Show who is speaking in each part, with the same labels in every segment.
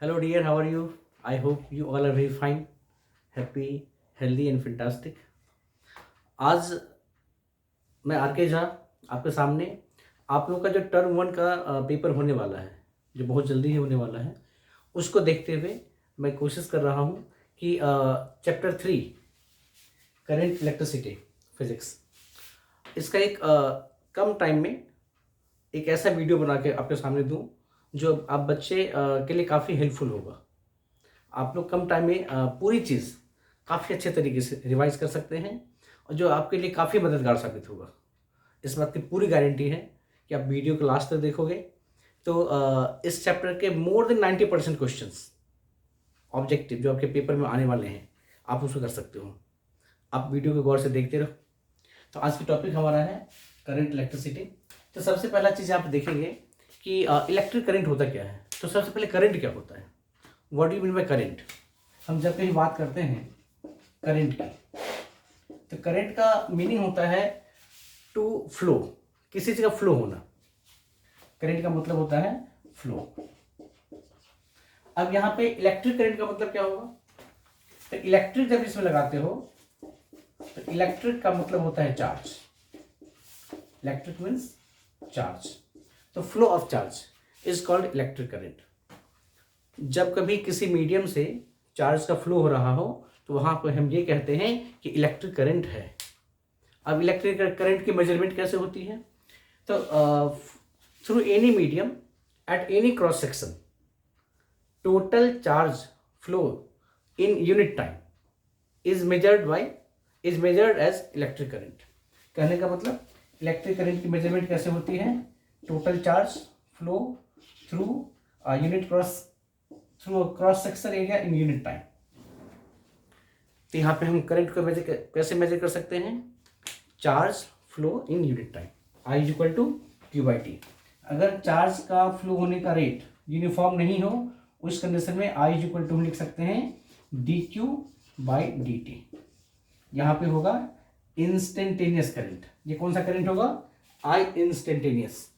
Speaker 1: Hello, dear. How are you? I hope you all are very fine, happy, healthy, and fantastic. आज मैं are के झा आपके सामने आप लोग का जो टर्म वन का पेपर होने वाला है, जो बहुत जल्दी ही होने वाला है, उसको देखते हुए मैं कोशिश कर रहा हूँ कि चैप्टर 3 करेंट इलेक्ट्रिसिटी फिजिक्स इसका एक कम टाइम में एक ऐसा वीडियो बना के आपके सामने दूँ जो आप बच्चे के लिए काफ़ी हेल्पफुल होगा। आप लोग कम टाइम में पूरी चीज़ काफ़ी अच्छे तरीके से रिवाइज कर सकते हैं और जो आपके लिए काफ़ी मददगार साबित होगा। इस बात की पूरी गारंटी है कि आप वीडियो को लास्ट तक देखोगे तो इस चैप्टर के मोर देन 90% क्वेश्चंस ऑब्जेक्टिव जो आपके पेपर में आने वाले हैं आप उसको कर सकते हो। आप वीडियो को गौर से देखते रहो। तो आज की टॉपिक हमारा है करंट इलेक्ट्रिसिटी। तो सबसे पहला चीज़ आप देखेंगे कि इलेक्ट्रिक करंट होता क्या है। तो सबसे पहले करंट क्या होता है, what do you mean by current. हम जब कहीं बात करते हैं करंट की, तो करंट का मीनिंग होता है टू फ्लो, किसी चीज़ का फ्लो होना। करंट का मतलब होता है फ्लो। अब यहाँ पे इलेक्ट्रिक करंट का मतलब क्या होगा। तो इलेक्ट्रिक जब इसमें लगाते हो तो इलेक्ट्रिक का मतलब होता है चार्ज। Electric means charge. तो flow of charge is called electric current. जब कभी किसी मीडियम से चार्ज का फ्लो हो रहा हो तो वहां पर हम ये कहते हैं कि इलेक्ट्रिक करंट है। अब इलेक्ट्रिक करंट की मेजरमेंट कैसे होती है। तो through any medium at any cross section total charge flow in unit time is measured as electric current. कहने का मतलब इलेक्ट्रिक करंट की मेजरमेंट कैसे होती है, total charge flow through unit through cross section area in unit time. तो यहाँ पे हम करंट को कैसे मेजर कर सकते हैं, charge flow in unit time I is equal to Q by T. अगर चार्ज का फ्लो होने का रेट यूनिफॉर्म नहीं हो उस कंडीशन में आई इज इक्वल टू हम लिख सकते हैं D Q by D T. यहाँ पे होगा इंस्टेंटेनियस करंट। ये कौन सा करंट होगा, आई इंस्टेंटेनियस।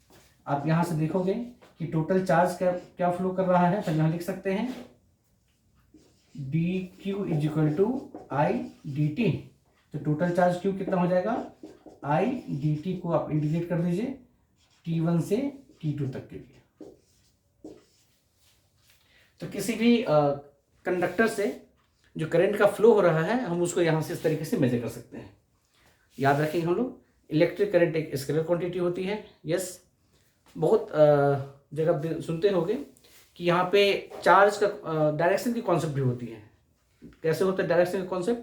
Speaker 1: आप यहाँ से देखोगे कि टोटल चार्ज क्या फ्लो कर रहा है, तो यहाँ लिख सकते हैं D Q is equal to I D T. तो टोटल चार्ज क्यू कितना हो जाएगा, आई डी टी को आप इंटीग्रेट कर दीजिए T1 से T2 तक के लिए। तो किसी भी कंडक्टर से जो करंट का फ्लो हो रहा है हम उसको यहाँ से इस तरीके से मेजर कर सकते हैं। याद रखेंगे हम लोग, इलेक्ट्रिक करंट एक स्केलर क्वांटिटी होती है। यस, बहुत जगह सुनते होंगे कि यहाँ पे चार्ज का डायरेक्शन की कॉन्सेप्ट भी होती है। कैसे होता है डायरेक्शन का कॉन्सेप्ट,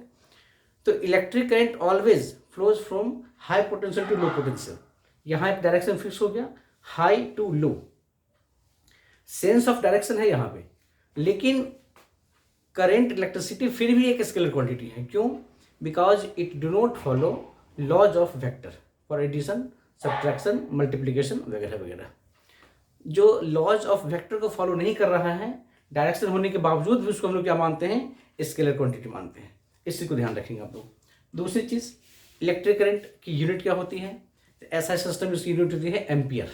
Speaker 1: तो electric current always flows from high potential to low potential. यहाँ एक डायरेक्शन फिक्स हो गया, high to low, sense of direction है यहाँ पे। लेकिन करंट इलेक्ट्रिसिटी फिर भी एक स्केलर क्वांटिटी है। क्यों, because it do not follow laws of vector for addition subtraction multiplication वगैरह वगैरह। जो लॉज ऑफ वेक्टर को फॉलो नहीं कर रहा है, डायरेक्शन होने के बावजूद भी उसको हम लोग क्या मानते हैं, स्केलर क्वांटिटी मानते हैं। इसी को ध्यान रखेंगे आप लोग। दूसरी चीज, इलेक्ट्रिक करंट की यूनिट क्या होती है, तो ऐसा सिस्टम जिसकी यूनिट होती है एम्पियर।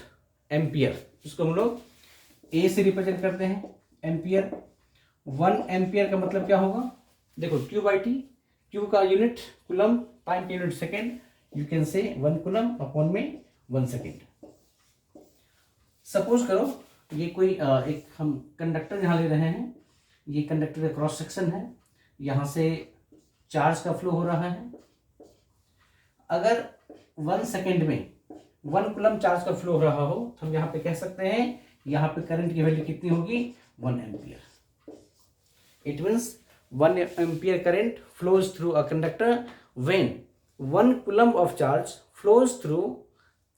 Speaker 1: एम्पियर जिसको हम लोग ए से रिप्रेजेंट करते हैं, एम्पियर। 1 एम्पियर का मतलब क्या होगा, देखो क्यू बाई टी, क्यू का यूनिट कुलम, टाइम का unit second, you can say 1 coulomb upon में 1 सेकेंड। सपोज करो ये कोई एक हम कंडक्टर यहाँ ले रहे हैं, ये कंडक्टर का क्रॉस सेक्शन है, यहाँ से चार्ज का फ्लो हो रहा है। अगर 1 सेकेंड में 1 कुलम चार्ज का फ्लो हो रहा हो तो हम यहाँ पे कह सकते हैं यहाँ पे करंट की वैल्यू कितनी होगी, 1 ampere. It means 1 ampere current flows through a conductor when 1 coulomb of charge flows through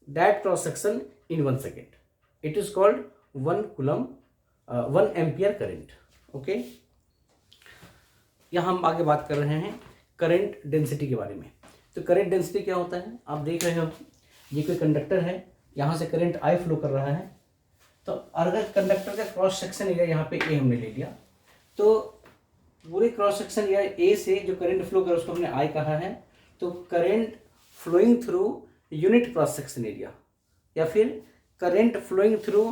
Speaker 1: that cross section in 1 second. It is called 1 ampere current. Okay, यहाँ हम आगे बात कर रहे हैं करंट डेंसिटी के बारे में। तो करंट डेंसिटी क्या होता है, आप देख रहे हो ये कोई कंडक्टर है, यहाँ से करंट आई फ्लो कर रहा है। तो अगर कंडक्टर का क्रॉस सेक्शन एरिया यहाँ पे ए हमने ले लिया, तो पूरे क्रॉस सेक्शन एरिया ए से जो करंट फ्लो कर उसको हमने आई कहा है। तो current flowing through unit cross section area या फिर current flowing through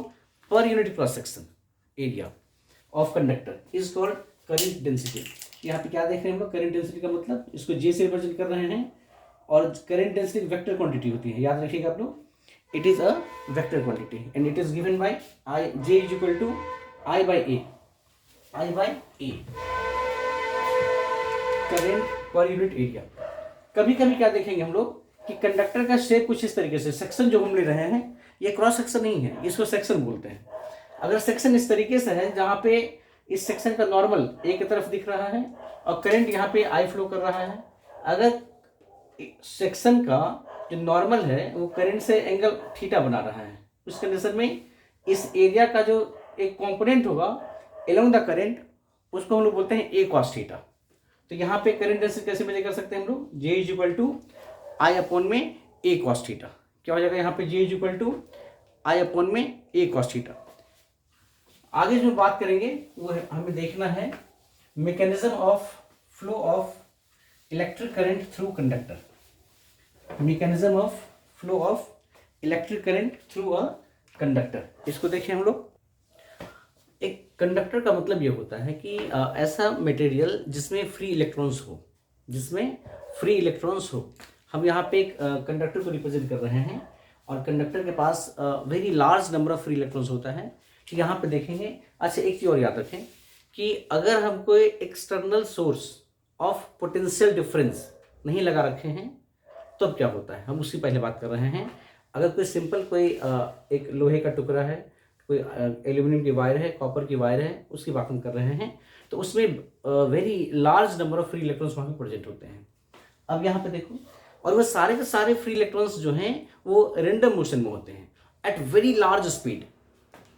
Speaker 1: per unit cross section area of conductor is called current density. यहाँ पे क्या देख रहे हैं हम लोग, करंट डेंसिटी का मतलब इसको जे से रिप्रेजेंट कर रहे हैं, और करंट डेंसिटी वेक्टर क्वांटिटी होती है, याद रखिएगा आप लोग, it is a vector quantity and it is given by I, J is equal to I by A, I by A current per unit area. कभी कभी क्या देखेंगे हम लोग कि कंडक्टर का शेप कुछ इस तरीके से, सेक्शन जो हम ले रहे हैं ये क्रॉस सेक्शन नहीं है, इसको सेक्शन बोलते हैं। अगर सेक्शन इस तरीके से है जहाँ पे इस सेक्शन का नॉर्मल एक तरफ दिख रहा है और करंट यहाँ पे आई फ्लो कर रहा है, अगर सेक्शन का जो नॉर्मल है वो करंट से एंगल थीटा बना रहा है, उस कंडीशन में इस एरिया का जो एक कंपोनेंट होगा एलोंग द करंट, उसको हम लोग बोलते हैं ए कॉस थीटा। तो यहाँ पे करंट डेंसिटी कैसे मेजर कर सकते हैं हम लोग, J is equal to I upon में ए कॉस थीटा। क्या हो जाएगा यहाँ पे, J is equal to I upon में ए कॉस थीटा। आगे जो बात करेंगे वो हमें देखना है mechanism of flow of electric current through conductor, mechanism of flow of electric current through a conductor. इसको देखिए हम लोग, एक कंडक्टर का मतलब ये होता है कि ऐसा मटेरियल जिसमें फ्री इलेक्ट्रॉन्स हो, जिसमें फ्री इलेक्ट्रॉन्स हो। हम यहाँ पे एक कंडक्टर को रिप्रेजेंट कर रहे हैं और कंडक्टर के पास very large number of free electrons होता है। तो यहाँ पे देखेंगे, अच्छा एक चीज़ और याद रखें कि अगर हम कोई external source of potential difference नहीं लगा रखे हैं तो अब क्या होता है, हम उसकी पहले बात कर रहे हैं। अगर कोई सिंपल कोई एक लोहे का टुकड़ा है, कोई एल्यूमिनियम की वायर है, कॉपर की वायर है, उसकी बात हम कर रहे हैं, तो उसमें very large number of free electrons वहाँ पे प्रेजेंट होते हैं। अब यहाँ पे देखो, और वो सारे के सारे फ्री इलेक्ट्रॉन्स जो हैं वो रेंडम मोशन में होते हैं एट वेरी लार्ज स्पीड।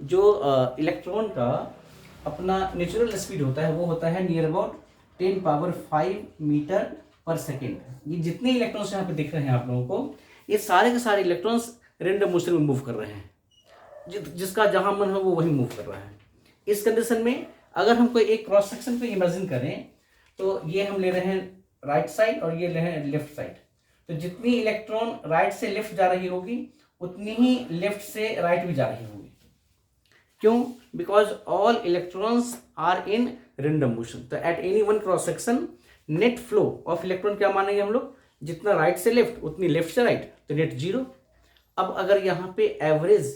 Speaker 1: जो इलेक्ट्रॉन का अपना नेचुरल स्पीड होता है वो होता है नियर अबाउट 10 पावर 5 मीटर पर सेकेंड। ये जितने इलेक्ट्रॉन्स यहाँ पे दिख रहे हैं आप लोगों को, ये सारे के सारे इलेक्ट्रॉन्स रेंडम मोशन में मूव कर रहे हैं, जिसका जहां मन हो वो वही मूव कर रहा है। इस कंडीशन में अगर हम कोई एक क्रॉस सेक्शन को इमेजिन करें तो ये हम ले रहे हैं राइट साइड और ये ले रहे हैं लेफ्ट साइड, तो जितनी इलेक्ट्रॉन राइट से लेफ्ट जा रही होगी उतनी ही लेफ्ट से राइट भी जा रही होगी। क्यों? Because all electrons are in random motion. तो at any one cross section net flow of electron क्या मानेंगे हम लोग, जितना राइट से लेफ्ट उतनी लेफ्ट से राइट, तो नेट जीरो। अब अगर यहाँ पे average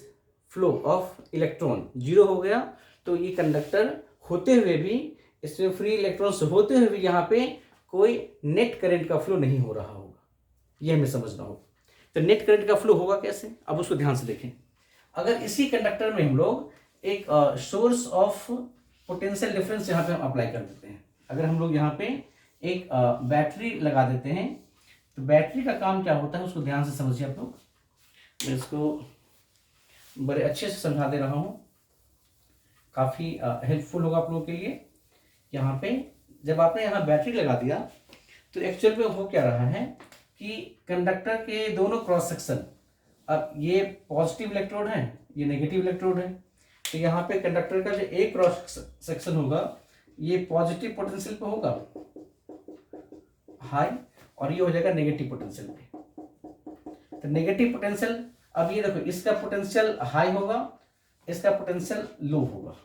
Speaker 1: flow of electron zero हो गया तो ये कंडक्टर होते हुए भी, इसमें फ्री इलेक्ट्रॉन्स होते हुए भी यहाँ पे कोई नेट करंट का फ्लो नहीं हो रहा होगा, ये हमें समझना होगा। तो नेट करंट का फ्लो होगा कैसे, अब उसको ध्यान से देखें। अगर इसी कंडक्टर में हम लोग एक सोर्स ऑफ पोटेंशियल डिफरेंस यहाँ पे हम अप्लाई कर देते हैं, अगर हम लोग यहाँ पे एक बैटरी लगा देते हैं तो बैटरी का काम क्या होता है उसको ध्यान से समझिए आप लोग। मैं इसको बड़े अच्छे से समझा दे रहा हूँ, काफ़ी हेल्पफुल होगा आप लोगों के लिए। यहाँ पे जब आपने यहाँ बैटरी लगा दिया तो एक्चुअल में हो क्या रहा है कि कंडक्टर के दोनों क्रॉस सेक्शन, अब ये पॉजिटिव इलेक्ट्रोड है, ये नेगेटिव इलेक्ट्रोड है, तो यहाँ पे कंडक्टर का जो एक क्रॉस सेक्शन होगा ये पॉजिटिव पोटेंशियल पे होगा हाई, और ये हो जाएगा नेगेटिव पोटेंशियल पे। तो नेगेटिव पोटेंशियल, अब ये देखो इसका पोटेंशियल हाई होगा, इसका पोटेंशियल लो होगा,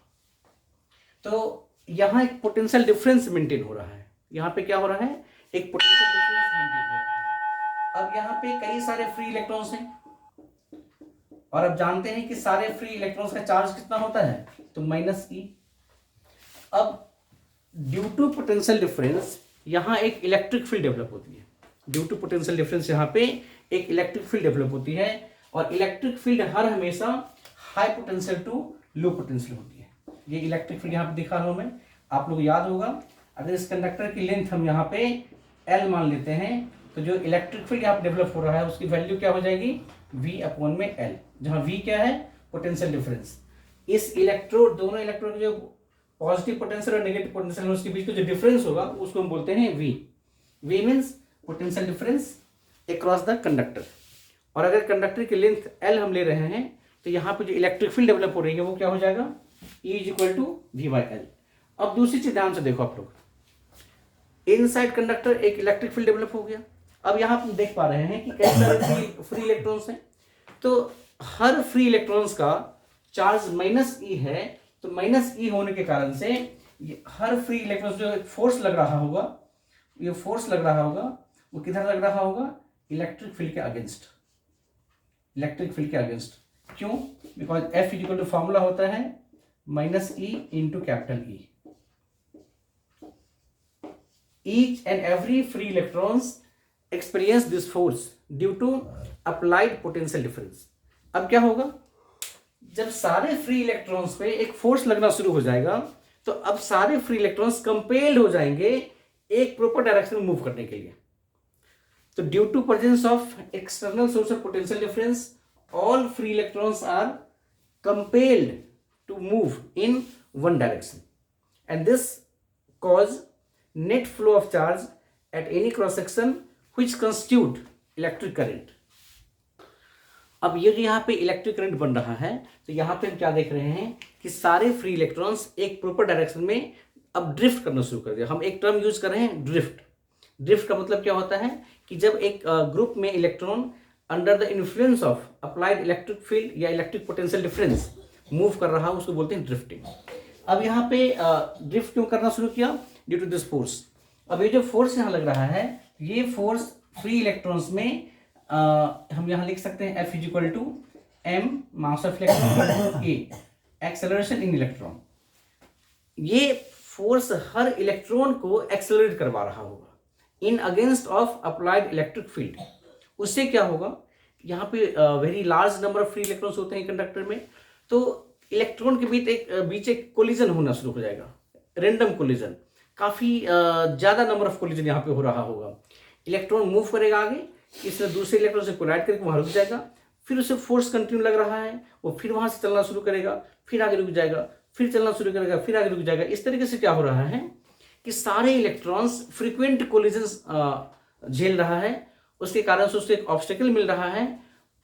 Speaker 1: तो यहाँ एक पोटेंशियल डिफरेंस मेंटेन हो रहा है। यहाँ पे क्या हो रहा है, एक पोटेंशियल डिफरेंस मेंटेन हो रहा है। अब यहाँ पे कई सारे फ्री इलेक्ट्रॉन्स हैं और अब जानते हैं कि सारे फ्री इलेक्ट्रॉन्स का चार्ज कितना होता है, तो -e। अब ड्यू टू पोटेंशियल डिफरेंस यहाँ एक इलेक्ट्रिक फील्ड डेवलप होती है। ड्यू टू पोटेंशियल डिफरेंस यहाँ पे एक इलेक्ट्रिक फील्ड डेवलप होती है, और इलेक्ट्रिक फील्ड हर हमेशा high potential to low potential होती है। ये इलेक्ट्रिक फील्ड यहाँ पे दिखा रहा हूँ मैं, आप लोग याद होगा। अगर इस कंडक्टर की लेंथ हम यहाँ पे L मान लेते हैं तो जो इलेक्ट्रिक फील्ड यहाँ पे डेवलप हो रहा है उसकी वैल्यू क्या हो जाएगी, V अपॉन में L, जहाँ V क्या है, पोटेंशियल डिफरेंस। इस इलेक्ट्रोड, दोनों इलेक्ट्रोड के जो पॉजिटिव पोटेंशियल और नेगेटिव पोटेंशियल उसके बीच का जो डिफरेंस होगा उसको हम बोलते हैं V। V means potential difference across the conductor. और अगर कंडक्टर की लेंथ L हम ले रहे हैं तो यहाँ पे जो इलेक्ट्रिक फील्ड डेवलप हो रही है वो क्या हो जाएगा, E is equal to V/L। अब दूसरी चीज ध्यान से देखो आप लोग, इनसाइड कंडक्टर एक इलेक्ट्रिक फील्ड डेवलप हो गया। अब यहाँ हम देख पा रहे हैं कि कई सारे फ्री इलेक्ट्रॉन्स हैं, तो हर फ्री इलेक्ट्रॉन्स का चार्ज -e है, तो माइनस ई होने के कारण से हर फ्री इलेक्ट्रॉन जो फोर्स लग रहा होगा, ये फोर्स लग रहा होगा वो किधर लग रहा होगा? इलेक्ट्रिक फील्ड के अगेंस्ट, इलेक्ट्रिक फील्ड के अगेंस्ट। क्यों? Because F equal to formula होता है minus E into capital E. Each and every free electrons experience this force due to applied potential difference. अब क्या होगा? जब सारे फ्री इलेक्ट्रॉन्स पे एक फोर्स लगना शुरू हो जाएगा तो अब सारे फ्री इलेक्ट्रॉन्स कंपेल्ड हो जाएंगे एक प्रॉपर डायरेक्शन में मूव करने के लिए। तो due to presence of external source of potential difference all free electrons are compelled to move in one direction and this cause net flow of charge at any cross section which constitute electric current. अब ये जो यहाँ पे electric current बन रहा है तो यहाँ पे हम क्या देख रहे हैं कि सारे फ्री इलेक्ट्रॉन्स एक प्रॉपर डायरेक्शन में अब ड्रिफ्ट करना शुरू कर दिया। हम एक टर्म यूज कर रहे हैं ड्रिफ्ट। ड्रिफ्ट का मतलब क्या होता है कि जब एक ग्रुप में electron under the influence of applied electric field या इलेक्ट्रिक पोटेंशियल डिफरेंस मूव कर रहा है, उसको बोलते हैं ड्रिफ्टिंग। अब यहाँ पे ड्रिफ्ट क्यों करना शुरू किया? Due to this force. अब ये जो फोर्स यहाँ लग रहा है, ये फोर्स फ्री इलेक्ट्रॉन्स में हम यहाँ लिख सकते हैं F is equal to m mass of electron a acceleration in electron. ये फोर्स हर इलेक्ट्रॉन को एक्सेलरेट करवा रहा होगा in against of applied electric field. उससे क्या होगा? यहाँ पे very large number of free electrons होते हैं कंडक्टर में, तो इलेक्ट्रॉन के बीच एक कोलिजन होना शुरू हो जाएगा, रेंडम कोलिजन। काफी ज्यादा नंबर ऑफ कोलिजन यहाँ पे हो रहा होगा। इलेक्ट्रॉन मूव करेगा आगे, इसने दूसरे इलेक्ट्रॉन से कोलाइड करके वहां रुक जाएगा, फिर उसे फोर्स कंटिन्यू लग रहा है, वो फिर वहां से चलना शुरू करेगा, फिर आगे रुक जाएगा, फिर चलना शुरू करेगा, फिर आगे रुक जाएगा। इस तरीके से क्या हो रहा है कि सारे इलेक्ट्रॉन्स फ्रीक्वेंट कोलिजन्स झेल रहा है, उसके कारण से उसको एक ऑब्स्टेकल मिल रहा है,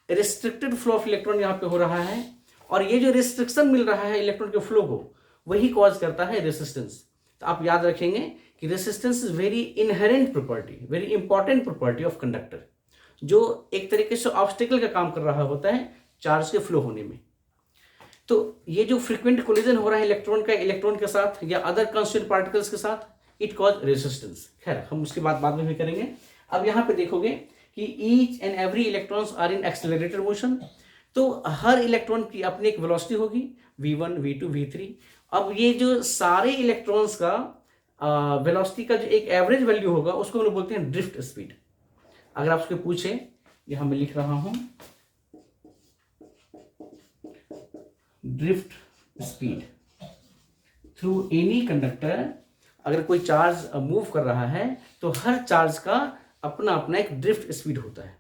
Speaker 1: रिस्ट्रिक्टेड फ्लो ऑफ इलेक्ट्रॉन यहाँ पे हो रहा है। और ये जो रिस्ट्रिक्शन मिल रहा है इलेक्ट्रॉन के फ्लो को, वही कॉज करता है रेसिस्टेंस। तो आप याद रखेंगे कि resistance is very inherent property, very important property of conductor, जो एक तरीके से ऑब्स्टेकल का काम कर रहा होता है चार्ज के फ्लो होने में। तो ये जो फ्रीक्वेंट कोलिजन हो रहा है इलेक्ट्रॉन का इलेक्ट्रॉन के साथ या अदर कांस्टेंट पार्टिकल्स के साथ, इट कॉज रेजिस्टेंस। खैर, हम उसकी बात बाद में भी करेंगे। अब यहाँ पे देखोगे कि each and every electrons are in accelerated motion. तो हर इलेक्ट्रॉन की अपनी एक वेलोसिटी होगी, v1, v2, v3। अब ये जो सारे इलेक्ट्रॉन्स का वेलोसिटी का जो एक एवरेज वैल्यू होगा उसको हम लोग बोलते हैं ड्रिफ्ट स्पीड। अगर आपसे पूछे, यहां मैं लिख रहा हूं drift speed through any conductor. अगर कोई चार्ज मूव कर रहा है तो हर चार्ज का अपना अपना एक ड्रिफ्ट स्पीड होता है।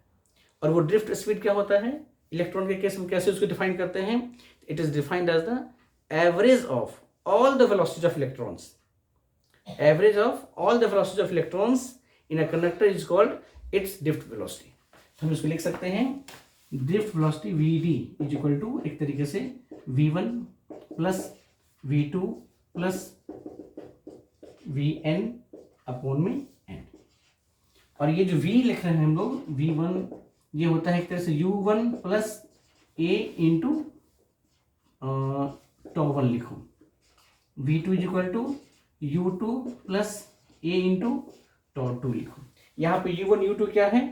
Speaker 1: और वो ड्रिफ्ट स्पीड क्या होता है? इलेक्ट्रॉन के केस में कैसे उसको डिफाइन करते हैं? It is defined as the average of all the velocity of electrons. Average of all the velocity of electrons in a conductor is called its drift velocity. तो हम इसको लिख सकते हैं drift velocity Vd is equal to एक तरीके से v1 plus v2 plus vn upon में n। और ये जो v लिख रहे हैं हम लोग v1, ये होता है एक तरह से u1 प्लस a इंटू τ1 लिखो। v2 is equal to u2 plus a into τ2 लिखो। यहाँ पे u1 u2 क्या है?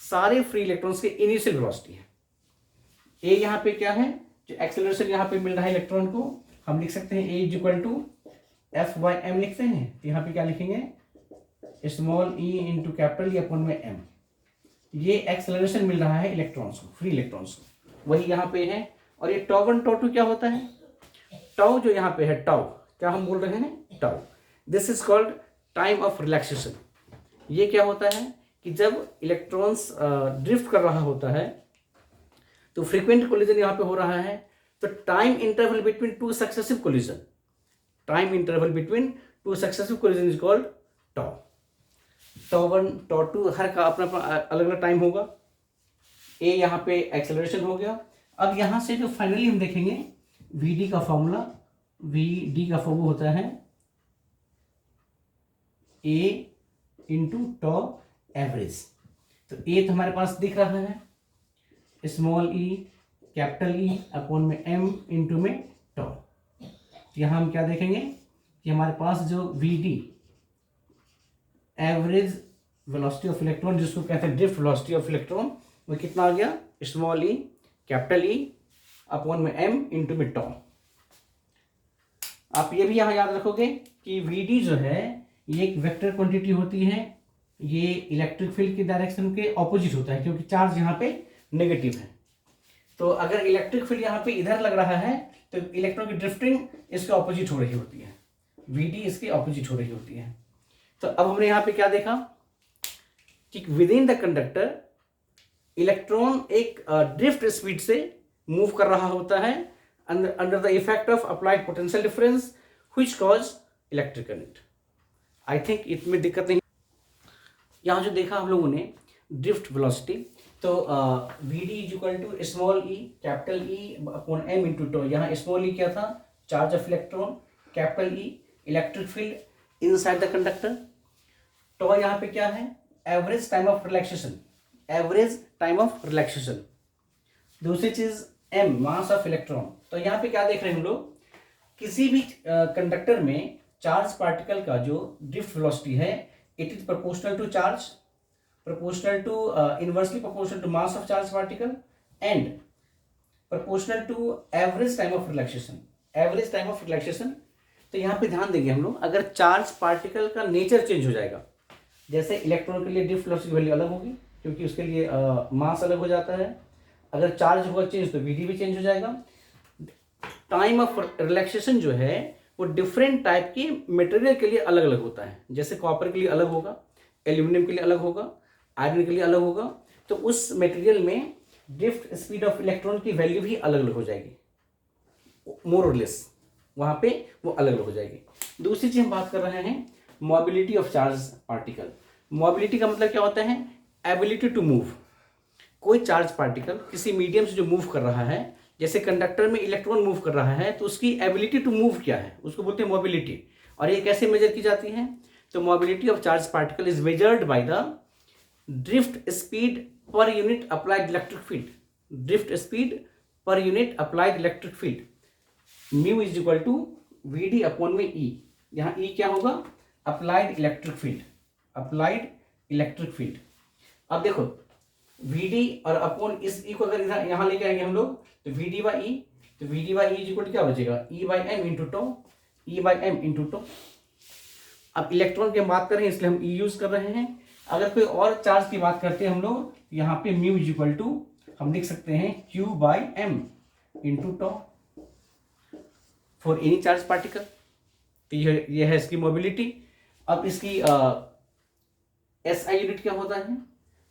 Speaker 1: सारे फ्री इलेक्ट्रॉन्स के इनिशियल वेलोसिटी है। a यहाँ पे क्या है? जो एक्सेलरेशन यहाँ पे मिल रहा है इलेक्ट्रॉन को, हम लिख सकते हैं a is equal to F by M लिखते हैं। तो यहाँ पे क्या लिखेंगे? Small e into capital upon में m। ये एक्सेलरेशन मिल रहा है इलेक्ट्रॉन्स को, फ्री इलेक्ट्रॉन्स को, वही यहाँ पे है। और ये τ1 τ2 क्या होता है? टाउ जो यहाँ पे है, टाउ क्या हम बोल रहे हैं? Tau. This is called time of relaxation. ये क्या होता है कि जब इलेक्ट्रॉन्स ड्रिफ्ट कर रहा होता है तो फ्रीक्वेंट कोलिजन यहाँ पे हो रहा है, तो time interval between two successive collision, time interval between two successive collision is called tau. τ1 τ2 हर का अपना अपना अलग अलग टाइम होगा। ए यहाँ पे एक्सेलरेशन हो गया। अब यहाँ से जो फाइनली हम देखेंगे Vd का फॉर्मूला, Vd का फॉर्मूला होता है A इंटू टॉ एवरेज। तो A तो हमारे पास दिख रहा है, small e capital E upon में m इंटू में टॉ। यहाँ हम क्या देखेंगे कि हमारे पास जो VD average velocity of electron, जिसको कहते हैं ड्रिफ्ट वेलोसिटी ऑफ इलेक्ट्रॉन, वो कितना आ गया, small E capital E upon में एम इंटू में टॉ। आप ये भी यहाँ याद रखोगे कि वीडी जो है ये एक वेक्टर क्वांटिटी होती है, ये इलेक्ट्रिक फील्ड की डायरेक्शन के ऑपोजिट होता है क्योंकि चार्ज यहाँ पे नेगेटिव है। तो अगर इलेक्ट्रिक फील्ड यहाँ पे इधर लग रहा है तो इलेक्ट्रॉन की ड्रिफ्टिंग इसके ऑपोजिट हो रही होती है, वीडी इसके ऑपोजिट हो रही होती है। तो अब हमने यहाँ पे क्या देखा कि within the conductor electron एक ड्रिफ्ट स्पीड से मूव कर रहा होता है under the effect of applied potential difference which cause electric current. I think इसमें दिक्कत नहीं। यहाँ जो देखा हम लोगों ने ड्रिफ्ट वेलोसिटी, तो V D is equal to small E capital E upon M into tau. यहाँ स्मॉल ई क्या था, charge of electron, capital E electric field inside the conductor, to यहाँ पे क्या है, average time of relaxation, average time of relaxation. दूसरी चीज M mass of electron. तो यहाँ पे क्या देख रहे हैं हम लोग, किसी भी कंडक्टर में चार्ज पार्टिकल का जो ड्रिफ्ट वेलोसिटी है it is proportional to charge, proportional to inversely proportional to mass of charged particle and proportional to average time of relaxation, average time of relaxation। तो यहाँ पे ध्यान देंगे हम लोग, अगर चार्ज पार्टिकल का नेचर चेंज हो जाएगा, जैसे इलेक्ट्रॉन के लिए ड्रिफ्ट वेलोसिटी की वैल्यू अलग होगी क्योंकि उसके लिए मास अलग हो जाता है, अगर चार्ज हुआ चेंज तो वीडी भी चेंज हो जाएगा। टाइम ऑफ रिलैक्सेशन जो है वो डिफरेंट टाइप की मटेरियल के लिए अलग अलग होता है, जैसे कॉपर के लिए अलग होगा, एल्यूमिनियम के लिए अलग होगा, आयरन के लिए अलग होगा। तो उस मटेरियल में ड्रिफ्ट स्पीड ऑफ इलेक्ट्रॉन की वैल्यू भी अलग अलग हो जाएगी, मोर और लेस, वहाँ पे वो अलग अलग हो जाएगी। दूसरी चीज हम बात कर रहे हैं mobility of charge particle. Mobility का मतलब क्या होता है, एबिलिटी टू मूव। कोई चार्ज पार्टिकल किसी मीडियम से जो मूव कर रहा है, जैसे कंडक्टर में इलेक्ट्रॉन मूव कर रहा है तो उसकी एबिलिटी टू मूव क्या है, उसको बोलते हैं मोबिलिटी। और ये कैसे मेजर की जाती है, तो mobility of charge particle is measured by the drift speed per unit applied electric field, drift speed per unit applied electric field, mu is equal to V D upon में E. यहाँ E क्या होगा, applied electric field, applied electric field. अब देखो we D और upon इस ई को अगर यहाँ लेके आएंगे हम लोग तो वी डी बाई ई, तो V D by E is equal to क्या बचेगा, E by M into tau, E by M into tau. अब इलेक्ट्रॉन की बात कर रहे हैं इसलिए हम ई यूज कर रहे हैं। अगर कोई और चार्ज की बात करते हैं हम लोग, यहाँ पे म्यू इज इक्वल टू हम लिख सकते हैं Q by M into tau for any charge particle. तो यह है इसकी मोबिलिटी। अब इसकी एसआई यूनिट क्या होता है,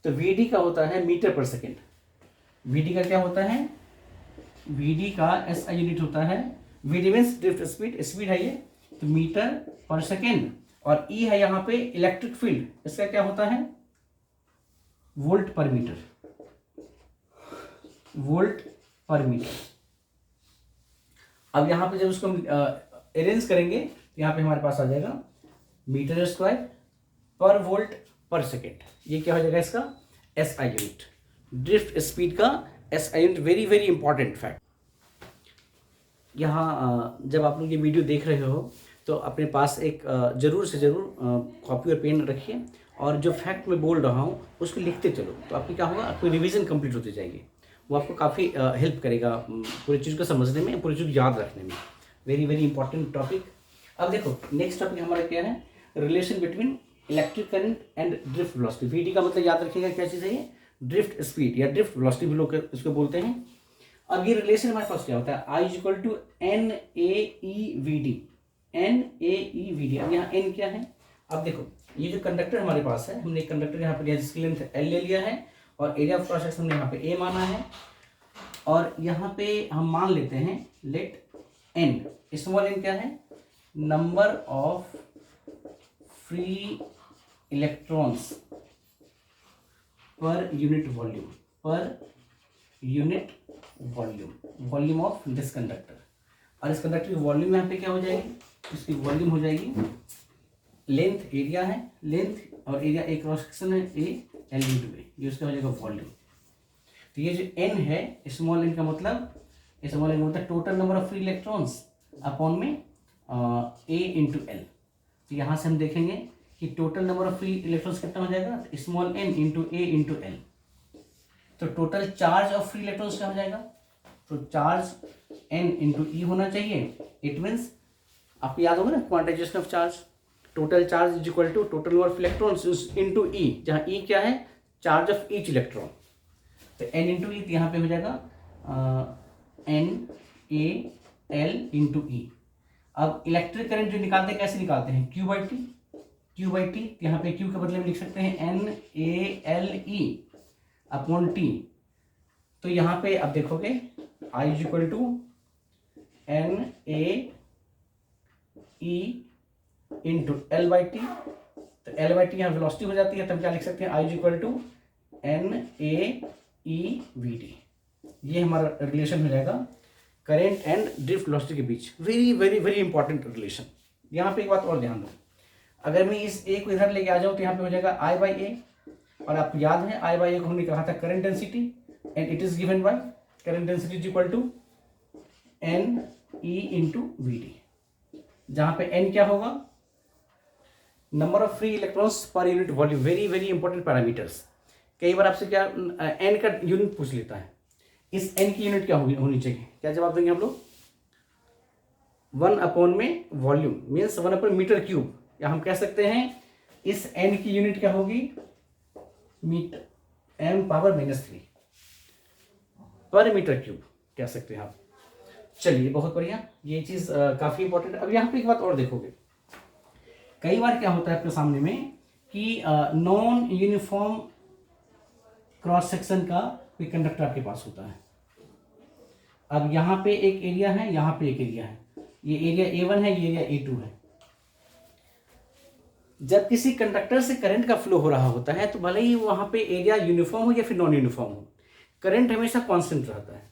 Speaker 1: तो वीडी का होता है मीटर पर सेकेंड। वीडी का क्या होता है, वीडी का एसआई यूनिट होता है, VD means drift speed, speed है ये, तो मीटर पर सेकेंड। और ई है यहाँ पे इलेक्ट्रिक फील्ड, इसका क्या होता है, वोल्ट पर मीटर, वोल्ट पर मीटर। अब यहाँ पे जब उसको अरेंज करेंगे तो यहाँ पे हमारे पास आ जाएगा मीटर स्क्वायर पर वोल्ट पर सेकेंड। ये क्या हो जाएगा इसका एसआई यूनिट, ड्रिफ्ट स्पीड का SI unit. Very very important fact. यहाँ जब आप लोग ये वीडियो देख रहे हो तो अपने पास एक जरूर से जरूर कॉपी और पेन रखिए और जो फैक्ट मैं बोल रहा हूँ उसको लिखते चलो, तो आपकी क्या होगा, आपकी रिवीजन कंप्लीट होती जाएगी। वो आपको काफ़ी हेल्प करेगा पूरी चीज़ को समझने में, पूरी चीज़ याद रखने में। Very very important topic. अब देखो नेक्स्ट टॉपिक हमारा क्या है, relation between electric current and drift velocity. VD का मतलब याद रखिएगा क्या चीज़ है ये, ड्रिफ्ट स्पीड या ड्रिफ्ट वेलोसिटी भी लोग इसको बोलते हैं। अब ये रिलेशन हमारे पास क्या होता है, I is equal to N A E V D, N A E V D. अब यहाँ एन क्या है, अब देखो ये जो कंडक्टर हमारे पास है, हमने कंडक्टर यहाँ पे लिया जिसकी लेंथ एल ले लिया है और एरिया ऑफ क्रॉस सेक्शन हमने यहाँ पे ए माना है। और यहाँ पे हम मान लेते हैं लेट एन, स्मॉल एन क्या है, number of free electrons per unit volume, पर unit volume, volume of this conductor. और इस कंडक्टर की वॉल्यूम यहाँ पे क्या हो जाएगी, इसकी वॉल्यूम हो जाएगी, लेंथ एरिया है, लेंथ और एरिया एक क्रॉस सेक्शन है ए एल इंटू ए, ये उसका हो जाएगा वॉल्यूम। तो ये जो एन है, स्मॉल एन का मतलब, स्मॉल एन का मतलब total number of free electrons upon में ए इंटू एल। तो यहाँ से हम देखेंगे कि total number of free electrons कितना हो जाएगा, स्मॉल एन इंटू ए इंटू एल। तो total charge of free electrons क्या हो जाएगा, तो चार्ज एन इंटू ई होना चाहिए। इट मीन्स आपको याद होगा ना quantization of charge, total charge is equal to total number of electrons into E, जहाँ ई क्या है, चार्ज ऑफ ईच इलेक्ट्रॉन। तो एन इंटू ई यहाँ पे हो जाएगा N A L into E. अब इलेक्ट्रिक करंट जो निकालते हैं कैसे निकालते हैं, Q by T, Q by T. यहाँ पे क्यू के बदले में लिख सकते हैं N A L E upon T. तो यहाँ पे अब देखोगे I is equal to N A E into L by T. तो एल बाई टी यहाँ वेलोसिटी हो जाती है, तब क्या लिख सकते हैं, I is equal to N A E V D. ये हमारा रिलेशन हो जाएगा करेंट एंड ड्रिफ्ट वेलोसिटी के बीच। Very very very important relation. यहाँ पे एक बात और ध्यान दो, अगर मैं इस ए को इधर लेके आ जाऊँ तो यहाँ पे हो जाएगा आई बाई ए, और आपको याद है आई बाई ए को हमने कहा था current density, and it is given by current density is equal to N E into V D, जहाँ पे एन क्या होगा, number of free electrons per unit volume. Very very important parameters. कई बार आपसे क्या एन का यूनिट पूछ लेता है, इस एन की यूनिट क्या होनी चाहिए, क्या जवाब देंगे हम लोग, 1 अपॉन में volume means 1 upon metre cube, या हम कह सकते हैं इस एन की यूनिट क्या होगी, मीटर एम पावर -3 पर मीटर क्यूब कह सकते हैं आप। चलिए बहुत बढ़िया, ये चीज काफी इंपॉर्टेंट। अब यहाँ पे एक बात और देखोगे, कई बार क्या होता है आपके सामने में कि नॉन यूनिफॉर्म क्रॉस सेक्शन का कोई कंडक्टर आपके पास होता है। अब यहाँ पे एक एरिया है, यहाँ पे एक एरिया है, ये एरिया A1 है, ये एरिया A2 है। जब किसी कंडक्टर से करंट का फ्लो हो रहा होता है तो भले ही वहाँ पे एरिया यूनिफॉर्म हो या फिर नॉन यूनिफॉर्म हो, करंट हमेशा कांस्टेंट रहता है।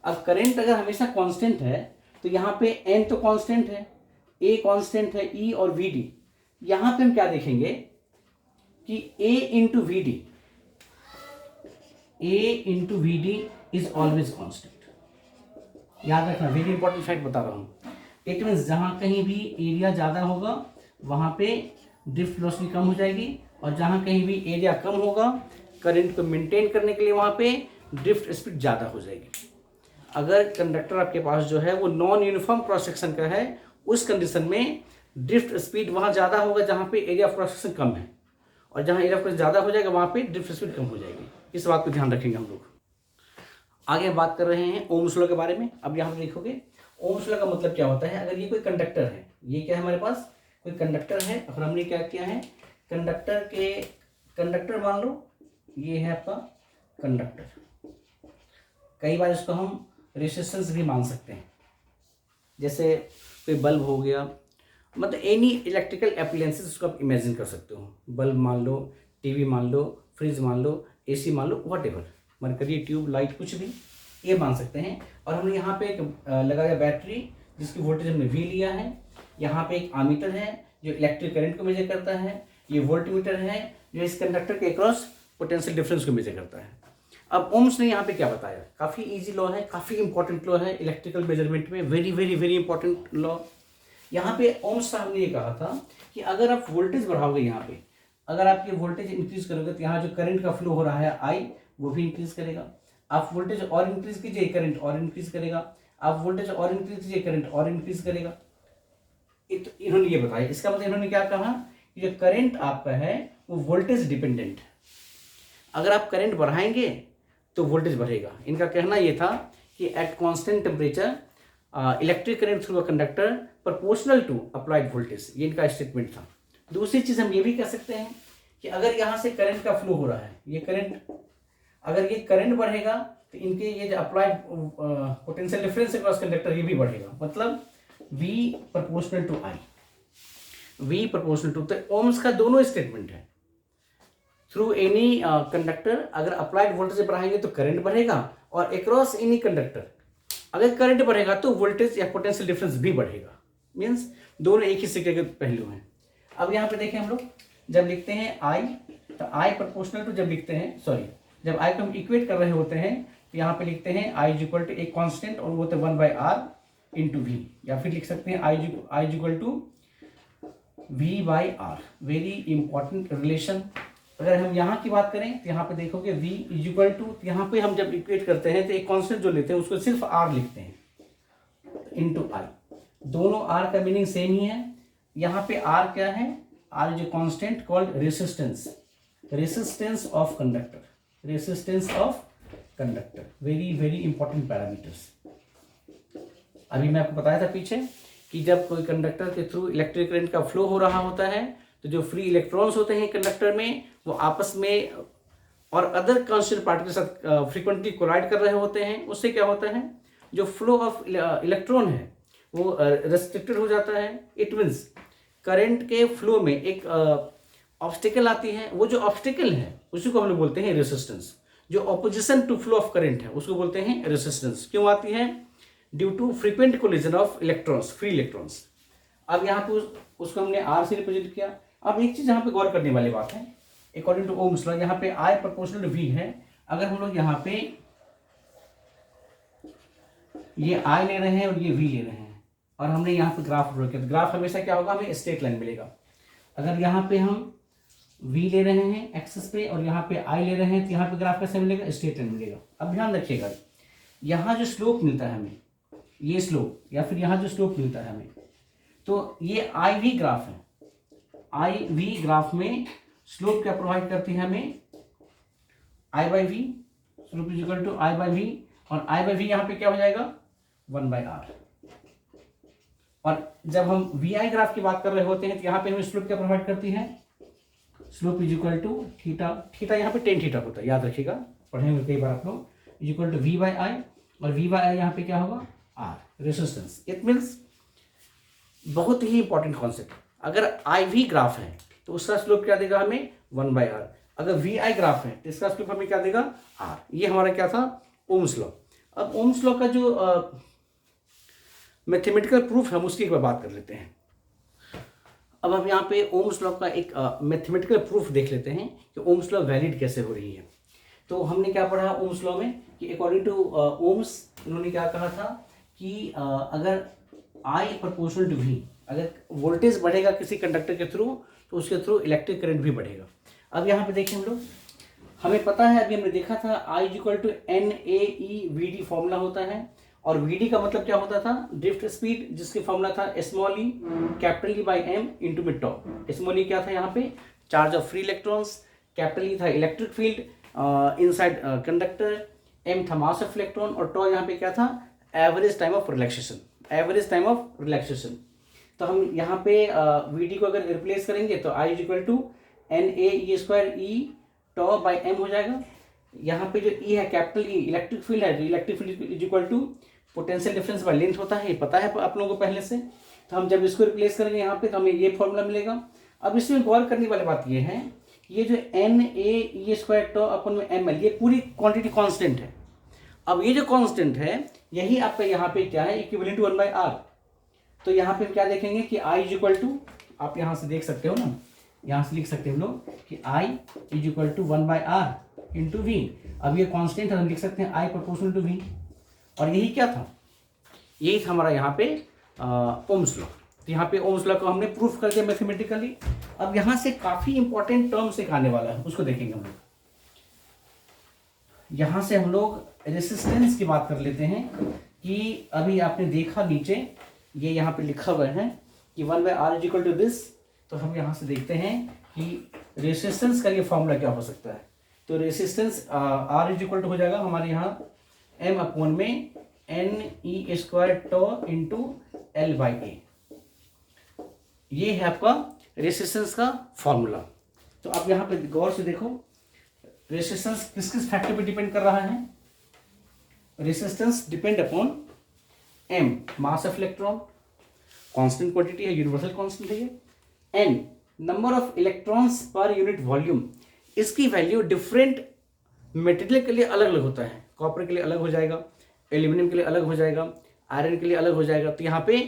Speaker 1: अब करंट अगर हमेशा कांस्टेंट है तो यहाँ पे N तो कांस्टेंट है, A कांस्टेंट है, E और VD। यहाँ पे हम क्या देखेंगे कि A into V D, A into V D is always constant. याद रखना, वेरी इंपॉर्टेंट फैक्ट बता रहा हूँ। इट मीन्स जहाँ कहीं भी एरिया ज़्यादा होगा वहाँ पे ड्रिफ्ट वेलोसिटी कम हो जाएगी, और जहाँ कहीं भी एरिया कम होगा करंट को मेंटेन करने के लिए वहाँ पे ड्रिफ्ट स्पीड ज़्यादा हो जाएगी। अगर कंडक्टर आपके पास जो है वो नॉन यूनिफॉर्म क्रॉस सेक्शन का है, उस कंडीशन में ड्रिफ्ट स्पीड वहाँ ज़्यादा होगा जहाँ पे एरिया ऑफ क्रॉस सेक्शन कम है, और जहाँ एरिया ऑफ क्रॉस ज़्यादा हो जाएगा वहाँ पे ड्रिफ्ट स्पीड कम हो जाएगी। इस बात को ध्यान रखेंगे हम लोग। आगे बात कर रहे हैं ओम्स लॉ के बारे में। अब यहाँ पे देखोगे ओम्स लॉ का मतलब क्या होता है, अगर ये कोई कंडक्टर है, ये क्या है हमारे पास कोई कंडक्टर है, और हमने क्या किया है, कंडक्टर मान लो ये है आपका कंडक्टर। कई बार इसको हम रेजिस्टेंस भी मान सकते हैं, जैसे कोई बल्ब हो गया, मतलब एनी इलेक्ट्रिकल एप्लायंसेस उसको आप इमेजिन कर सकते हो। बल्ब मान लो, टीवी मान लो, फ्रिज मान लो, एसी मान लो, व्हाटएवर, मरकरी, ट्यूब लाइट, कुछ भी ये मान सकते हैं। और हमने यहाँ पे एक लगाया बैटरी जिसकी वोल्टेज हमने V लिया है। यहाँ पे एक आमीटर है जो इलेक्ट्रिक करंट को मेजर करता है। ये वोल्टमीटर है जो इस कंडक्टर के अक्रॉस पोटेंशियल डिफरेंस को मेजर करता है। अब ओम्स ने यहाँ पे क्या बताया, काफ़ी इजी लॉ है, काफ़ी इंपॉर्टेंट लॉ है इलेक्ट्रिकल मेजरमेंट में, very very very important law. यहाँ पे ओम्स साहब ने ये कहा था कि अगर आप वोल्टेज बढ़ाओगे, यहाँ पे अगर आप ये वोल्टेज इंक्रीज करोगे तो यहाँ जो करंट का फ्लो हो रहा है I, वो भी इंक्रीज करेगा। आप वोल्टेज और इंक्रीज कीजिए, करंट और इंक्रीज करेगा। आप वोल्टेज और इंक्रीज कीजिए, करंट और इंक्रीज करेगा। इन्होंने ये बताया। इसका मतलब इन्होंने क्या कहा कि जो करंट आपका है वो वोल्टेज डिपेंडेंट है। अगर आप करंट बढ़ाएंगे तो वोल्टेज बढ़ेगा। इनका कहना ये था कि at constant temperature electric current through a conductor proportional to applied voltage, ये इनका स्टेटमेंट था। दूसरी चीज हम ये भी कह सकते हैं कि अगर यहाँ से करंट का फ्लो हो रहा है, ये करंट, अगर ये करंट बढ़ेगा तो इनके ये जो applied potential difference across conductor ये भी बढ़ेगा, मतलब V proportional to I, V proportional to. तो ओम्स का दोनों स्टेटमेंट है। थ्रू एनी कंडक्टर अगर अप्लाइड वोल्टेज बढ़ाएंगे तो करंट बढ़ेगा, और अक्रॉस एनी कंडक्टर अगर करंट बढ़ेगा तो वोल्टेज या पोटेंशियल डिफरेंस भी बढ़ेगा। मीन्स दोनों एक ही सिक्के के पहलू हैं। अब यहाँ पे देखें हम लोग जब लिखते हैं I, तो I प्रोपोर्शनल टू जब लिखते हैं, सॉरी, जब I को हम इक्वेट कर रहे होते हैं तो यहाँ पे लिखते हैं I इज इक्वल टू एक कांस्टेंट और वो तो 1/r इंटू वी, या फिर लिख सकते हैं I equal to V by R. Very important relation. अगर हम यहाँ की बात करें तो यहाँ पे देखोगे v इक्वल टू, यहाँ पे हम जब इक्वेट करते हैं तो एक कॉन्स्टेंट जो लेते हैं उसको सिर्फ r लिखते हैं इंटू आई। दोनों r का मीनिंग सेम ही है। यहाँ पे r क्या है, r is a constant called resistance, resistance of conductor, resistance of conductor. Very very important parameters. अभी मैं आपको बताया था पीछे कि जब कोई कंडक्टर के थ्रू इलेक्ट्रिक करंट का फ्लो हो रहा होता है तो जो फ्री इलेक्ट्रॉन्स होते हैं कंडक्टर में वो आपस में और अदर कांस्टेंट पार्टिकल के साथ फ्रीक्वेंटली कोलाइड कर रहे होते हैं। उससे क्या होता है, जो फ्लो ऑफ इलेक्ट्रॉन है वो रेस्ट्रिक्टेड हो जाता है। इट मीन्स करंट के फ्लो में एक ऑब्स्टिकल आती है। वो जो ऑब्स्टिकल है उसी को हम लोग बोलते हैं रेसिस्टेंस। जो opposition to flow of current है उसको बोलते हैं रेसिस्टेंस। क्यों आती है, due to frequent collision of electrons, free electrons. अब यहाँ पे उसको हमने आर से रिप्रेजेंट किया। अब एक चीज यहाँ पे गौर करने वाली बात है, अकॉर्डिंग टू ओम्स लॉ यहाँ पे I प्रोपोर्शनल टू V है। अगर हम लोग यहाँ पे ये I ले रहे हैं और ये V ले रहे हैं और हमने यहाँ पे ग्राफ ड्रॉ किया, तो ग्राफ हमेशा क्या होगा, हमें स्ट्रेट लाइन मिलेगा। अगर यहाँ पे हम V ले रहे हैं एक्सिस पे और यहाँ पे I ले रहे हैं तो यहाँ पे ग्राफ कैसे मिलेगा, स्ट्रेट लाइन मिलेगा। अब ध्यान रखिएगा, यहाँ जो स्लोप मिलता है हमें, ये स्लोप या फिर यहाँ जो स्लोप मिलता है हमें, तो ये IV ग्राफ है। IV ग्राफ में स्लोप क्या प्रोवाइड करती है हमें, I by V, slope is equal to I by V, और I बाई वी यहाँ पे क्या हो जाएगा 1 बाई आर। और जब हम VI ग्राफ की बात कर रहे होते हैं तो यहाँ पे हमें स्लोप क्या प्रोवाइड करती है, slope is equal to theta, theta यहाँ पे टेन थीटा होता है, याद रखिएगा, पढ़ेंगे कई बार आप लोग, is equal to V by I, और V बाई आई यहाँ पे क्या होगा R, रेसिस्टेंस। इट मीन्स बहुत ही इंपॉर्टेंट कॉन्सेप्ट। अगर IV ग्राफ है तो उसका स्लोप क्या देगा हमें 1 बाई आर। अगर VI ग्राफ है तो इसका स्लोप हमें क्या देगा R। ये हमारा क्या था, ओम्स लॉ। अब ओम्स लॉ का जो मैथमेटिकल प्रूफ है हम उसकी एक बार बात कर लेते हैं। अब हम यहाँ पे ओम्स लॉ का एक मैथमेटिकल प्रूफ देख लेते हैं कि ओम्स लॉ वैलिड कैसे हो रही है। तो हमने क्या पढ़ा ओम्स लॉ में कि अकॉर्डिंग टू ओम्स इन्होंने क्या कहा था कि अगर I प्रोपोर्शनल टू V, अगर वोल्टेज बढ़ेगा किसी कंडक्टर के थ्रू तो उसके थ्रू इलेक्ट्रिक करंट भी बढ़ेगा। अब यहाँ पे देखें हम लोग, हमें पता है, अभी हमने देखा था I equal to NAE/VD formula होता है, और VD का मतलब क्या होता था, ड्रिफ्ट स्पीड, जिसकी फॉर्मूला था small e capital E by m into में टॉ। स्मॉल e क्या था यहाँ पे, charge of free electrons, capital E था electric field inside conductor, m था मास ऑफ इलेक्ट्रॉन, और टॉ यहाँ पे क्या था, average time of relaxation, average time of relaxation. तो हम यहाँ पे VD को अगर रिप्लेस करेंगे तो I is equal to NAE² tau by m हो जाएगा। यहाँ पे जो E है कैपिटल E इलेक्ट्रिक फील्ड है, electric field is equal to potential difference by length होता है, ये पता है आप लोगों को पहले से। तो हम जब इसको रिप्लेस करेंगे यहाँ पे तो हमें ये फॉर्मूला मिलेगा। अब इसमें गौर करने वाली बात ये है, ये जो NAE² टॉ अपन में ml, ये पूरी क्वांटिटी कांस्टेंट है। अब ये जो कांस्टेंट है यही आपका यहाँ पे क्या है, इक्विवेलेंट टू 1 बाई आर। तो यहाँ पे क्या देखेंगे कि I इज इक्वल टू, आप यहाँ से देख सकते हो ना, यहाँ से लिख सकते हैं हम लोग कि I is equal to 1 by R into V. अब ये कांस्टेंट है, हम लिख सकते हैं I प्रोपोर्शनल टू V, और यही क्या था, यही था हमारा यहाँ पे ओम्स लॉ। तो यहाँ पे ओम्स लॉ को हमने प्रूफ कर दिया मैथमेटिकली। अब यहाँ से काफी इंपॉर्टेंट टर्म्स एक आने वाला है, उसको देखेंगे हम लोग। यहाँ से हम लोग रेसिस्टेंस की बात कर लेते हैं कि अभी आपने देखा नीचे ये यहाँ पे लिखा हुआ है कि 1 by R is equal to this. तो हम यहाँ से देखते हैं कि रेसिस्टेंस का ये फॉर्मूला क्या हो सकता है। तो resistance R is equal to हो जाएगा हमारे यहाँ m अपॉन में NE² tau into L by A. ये है आपका रेसिस्टेंस का फॉर्मूला। तो आप यहाँ पे गौर से देखो, रेसिस्टेंस किस किस फैक्टर पे डिपेंड कर रहा है। Resistance depend upon m mass of electron, constant quantity है, यूनिवर्सल कांस्टेंट है ये, n number of electrons per unit volume. इसकी वैल्यू डिफरेंट मटेरियल के लिए अलग अलग होता है, कॉपर के लिए अलग हो जाएगा, एल्यूमिनियम के लिए अलग हो जाएगा, आयरन के लिए अलग हो जाएगा। तो यहाँ पे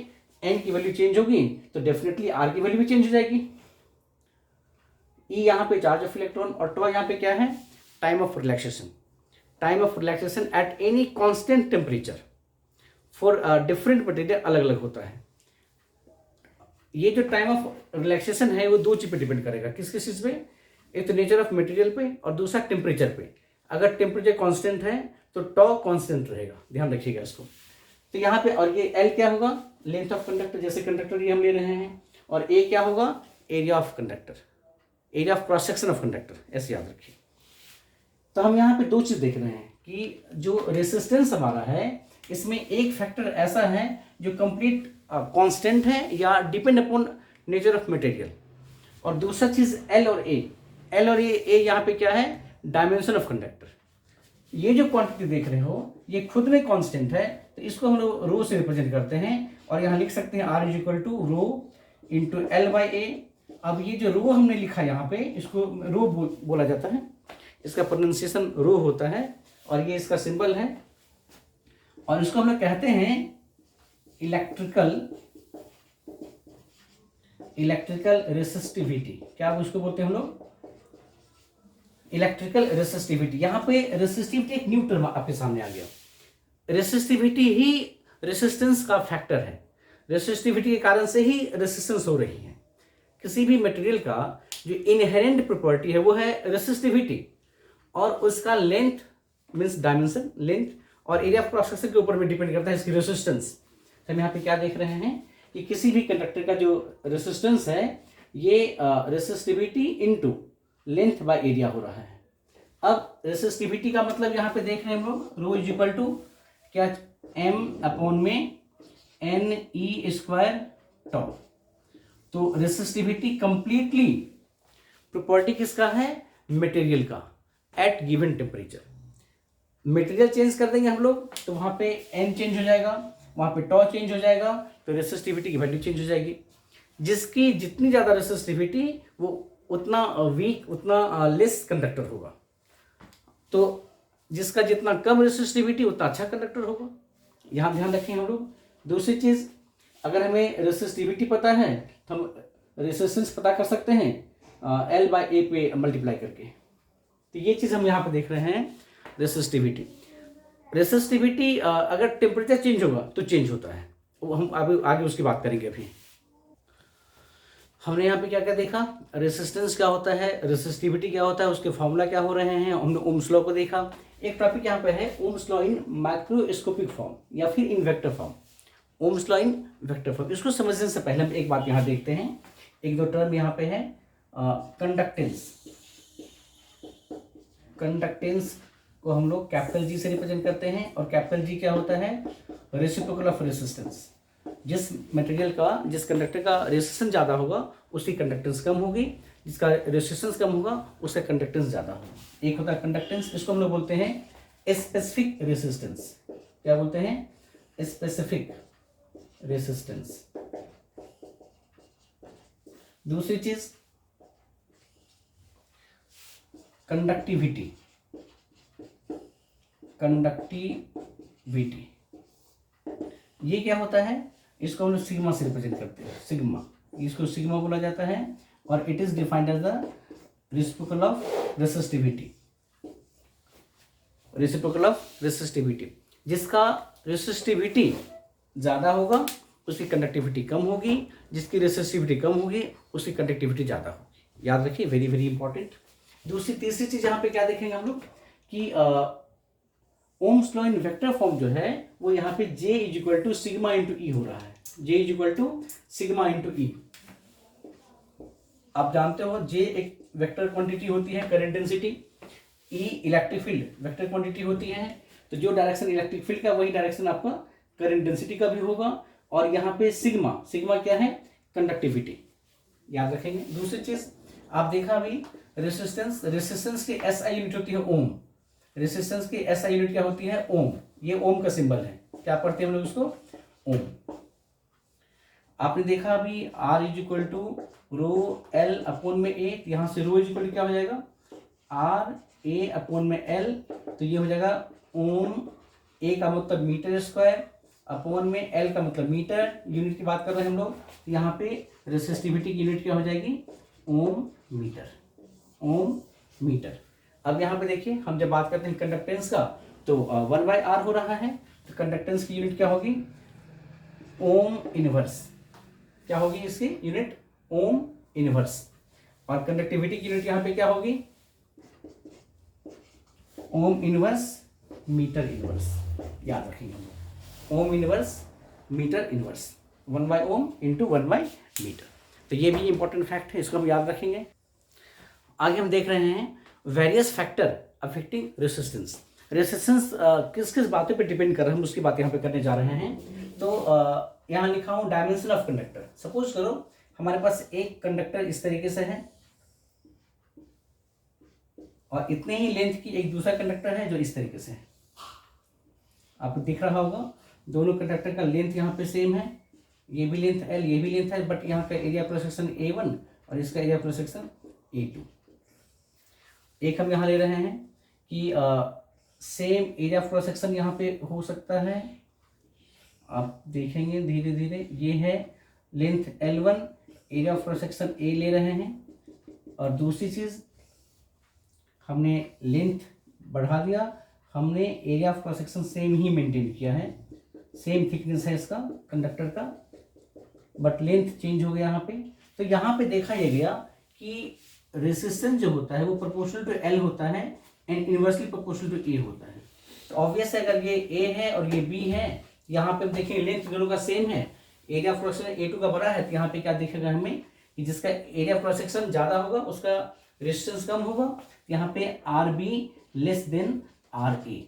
Speaker 1: n की वैल्यू चेंज होगी तो डेफिनेटली r की वैल्यू भी चेंज हो जाएगी। E यहाँ पे चार्ज ऑफ इलेक्ट्रॉन, और टॉ यहाँ पे क्या है, time of relaxation, time of relaxation at any constant temperature for different material अलग अलग होता है। ये जो टाइम ऑफ रिलैक्सेशन है वो दो चीज पे डिपेंड करेगा, किस किस चीज पे, एक तो नेचर ऑफ मटेरियल पे और दूसरा टेम्परेचर पे। अगर टेम्परेचर कांस्टेंट है तो टॉ कांस्टेंट रहेगा, ध्यान रखिएगा इसको। तो यहाँ पे, और ये एल क्या होगा, लेंथ ऑफ कंडक्टर, जैसे कंडक्टर ये हम ले रहे हैं, और ए क्या होगा, area of conductor, area of cross section of conductor, ऐसे याद रखिए। तो हम यहाँ पे दो चीज देख रहे हैं कि जो रेसिस्टेंस हमारा है इसमें एक फैक्टर ऐसा है जो कंप्लीट कांस्टेंट है या depend upon nature of material, और दूसरा चीज एल और ए यहाँ पे क्या है, डायमेंशन ऑफ कंडक्टर। ये जो क्वांटिटी देख रहे हो ये खुद में कांस्टेंट है, तो इसको हम लोग रो से रिप्रेजेंट करते हैं, और यहाँ लिख सकते हैं R is equal to rho into L by A. अब ये जो रो हमने लिखा यहाँ पे, इसको रो बोला जाता है, इसका प्रोनाउंसिएशन रो होता है, और ये इसका सिंबल है, और इसको हम लोग कहते हैं इलेक्ट्रिकल रेसिस्टिविटी। क्या उसको बोलते हैं हम लोग, इलेक्ट्रिकल रेसिस्टिविटी। यहाँ पे रेसिस्टिविटी एक न्यू टर्म आपके सामने आ गया। रेसिस्टिविटी ही रेसिस्टेंस का फैक्टर है, रेसिस्टिविटी के कारण से ही रेसिस्टेंस हो रही है। किसी भी मटेरियल का जो इनहेरेंट प्रॉपर्टी है वो है रेसिस्टिविटी, और उसका लेंथ मीन्स डायमेंशन, लेंथ, और एरिया ऑफ क्रॉस सेक्शन के ऊपर भी डिपेंड करता है इसकी रेसिस्टेंस। हम यहाँ पे क्या देख रहे हैं कि किसी भी कंडक्टर का जो रेसिस्टेंस है ये resistivity into length by area हो रहा है। अब रेसिस्टिविटी का मतलब यहाँ पे देख रहे हैं हम लोग, रो इज इक्वल टू क्या, एम अपॉन में एन ई स्क्वायर टॉ। तो रेसिस्टिविटी कंप्लीटली प्रॉपर्टी किसका है, मटेरियल का, at given temperature. Material change कर देंगे हम लोग तो वहां पे एन चेंज हो जाएगा, वहां पे टॉ चेंज हो जाएगा, तो रेसिस्टिविटी की वैल्यू चेंज हो जाएगी। जिसकी जितनी ज़्यादा रेसिस्टिविटी वो उतना वीक, उतना लेस कंडक्टर होगा। तो जिसका जितना कम रेसिस्टिविटी उतना अच्छा कंडक्टर होगा, यहाँ ध्यान रखें हम लोग। दूसरी चीज़, अगर हमें रेसिस्टिविटी पता है तो हम रेसिस्टेंस पता कर सकते हैं एल बाई ए पे मल्टीप्लाई करके। तो ये चीज़ हम यहाँ पे देख रहे हैं, रेसिस्टिविटी अगर टेम्परेचर चेंज होगा तो चेंज होता है, वो हम आगे उसकी बात करेंगे। अभी हमने यहाँ पे क्या क्या देखा, रेसिस्टेंस क्या होता है, रेसिस्टिविटी क्या होता है, उसके फॉर्मूला क्या हो रहे हैं, हमने ओम्स लॉ को देखा। एक टॉपिक यहाँ पे है ओम्स लॉ इन माइक्रोस्कोपिक फॉर्म या फिर इन vector form, ohms law in vector form. इसको समझने से पहले हम एक बात यहाँ देखते हैं, एक दो टर्म यहाँ पे है, कंडक्टेंस को हम लोग कैपिटल जी से रिप्रेजेंट करते हैं, और कैपिटल जी क्या होता है, रेसिप्रोकल ऑफ रेसिस्टेंस। जिस मटेरियल का, जिस कंडक्टर का रेसिस्टेंस ज़्यादा होगा उसकी कंडक्टेंस कम होगी, जिसका रेसिस्टेंस कम होगा उसका कंडक्टेंस ज़्यादा होगा। एक होता है कंडक्टेंस, इसको हम लोग बोलते हैं स्पेसिफिक रेसिस्टेंस। क्या बोलते हैं, स्पेसिफिक रेसिस्टेंस। दूसरी चीज कंडक्टिविटी, ये क्या होता है, इसको हम लोग सिग्मा से रिप्रेजेंट करते हैं, सिग्मा, इसको सिग्मा बोला जाता है, और it is defined as the reciprocal of resistivity. Reciprocal of resistivity, जिसका रेसिस्टिविटी ज़्यादा होगा उसकी कंडक्टिविटी कम होगी, जिसकी रेसिस्टिविटी कम होगी उसकी कंडक्टिविटी ज़्यादा होगी। याद रखिए, वेरी वेरी इंपॉर्टेंट। दूसरी तीसरी चीज़ यहाँ पे क्या देखेंगे हम लोग कि ohm's law in vector form जो है वो यहाँ पे J is equal to sigma into E हो रहा है, J is equal to sigma into E. आप जानते हो J एक वेक्टर क्वांटिटी होती है, current density, E electric field vector quantity होती है। तो जो डायरेक्शन इलेक्ट्रिक फील्ड का वही डायरेक्शन आपका करंट डेंसिटी का भी होगा, और यहाँ पे सिग्मा, सिग्मा क्या है, कंडक्टिविटी, याद रखेंगे। दूसरी चीज आप देखा अभी, रेसिस्टेंस की SI यूनिट होती है ओम, रेसिस्टेंस की SI यूनिट क्या होती है, ओम। ये ओम का सिंबल है, क्या पढ़ते हैं हम लोग उसको, ओम। आपने देखा अभी R is equal to rho L upon में A, यहाँ से रो इज इक्वल टू क्या हो जाएगा, R A अपॉन में L, तो ये हो जाएगा ओम। A का मतलब मीटर स्क्वायर, अपॉन में L का मतलब मीटर, यूनिट की बात कर रहे हैं हम लोग। तो यहाँ पे रेसिस्टिविटी की यूनिट क्या हो जाएगी, ओम मीटर, ओम मीटर। अब यहाँ पे देखिए, हम जब बात करते हैं कंडक्टेंस का तो 1/r हो रहा है, तो कंडक्टेंस की यूनिट क्या होगी, ओम इनवर्स। क्या होगी इसकी यूनिट? Ohm inverse. और कंडक्टिविटी की यूनिट यहां पे क्या होगी? Ohm inverse metre inverse. याद रखेंगे ओम इनवर्स मीटर इनवर्स, 1/ओम इंटू 1/मीटर। तो ये भी इंपॉर्टेंट फैक्ट है, इसको हम याद रखेंगे। आगे हम देख रहे हैं various factor affecting resistance. Resistance किस किस बातों पे डिपेंड कर रहे हैं, हम उसकी बात यहाँ पे करने जा रहे हैं। तो यहाँ लिखा हूँ डायमेंशन ऑफ कंडक्टर। सपोज करो हमारे पास एक कंडक्टर इस तरीके से है और इतने ही लेंथ की एक दूसरा कंडक्टर है जो इस तरीके से है। आपको दिख रहा होगा दोनों कंडक्टर का लेंथ यहाँ पे सेम है, ये भी लेंथ L, ये भी लेंथ है, बट यहाँ का एरिया क्रॉस सेक्शन A1 और इसका एरिया क्रॉस सेक्शन A2। एक हम यहाँ ले रहे हैं कि सेम एरिया क्रॉस सेक्शन यहाँ पे हो सकता है, आप देखेंगे धीरे धीरे। ये है length L1, area cross section A ले रहे हैं, और दूसरी चीज हमने लेंथ बढ़ा दिया, हमने area of cross section same he maintain किया है, सेम थिकनेस है इसका कंडक्टर का, बट लेंथ चेंज हो गया यहाँ पे। तो यहाँ पे देखा यह गया कि रेसिस्टेंस जो होता है वो प्रोपोर्शनल टू L होता है and inversely proportional to A होता है। तो ऑब्वियस है अगर ये A है और ये B है, यहाँ पे देखेंगे लेंथ दोनों का सेम है, area of cross section A2 का बड़ा है, तो यहाँ पे क्या दिखेगा हमें कि जिसका एरिया ऑफ क्रॉस सेक्शन ज्यादा होगा उसका रेजिस्टेंस कम होगा। यहाँ पे RB less than RA।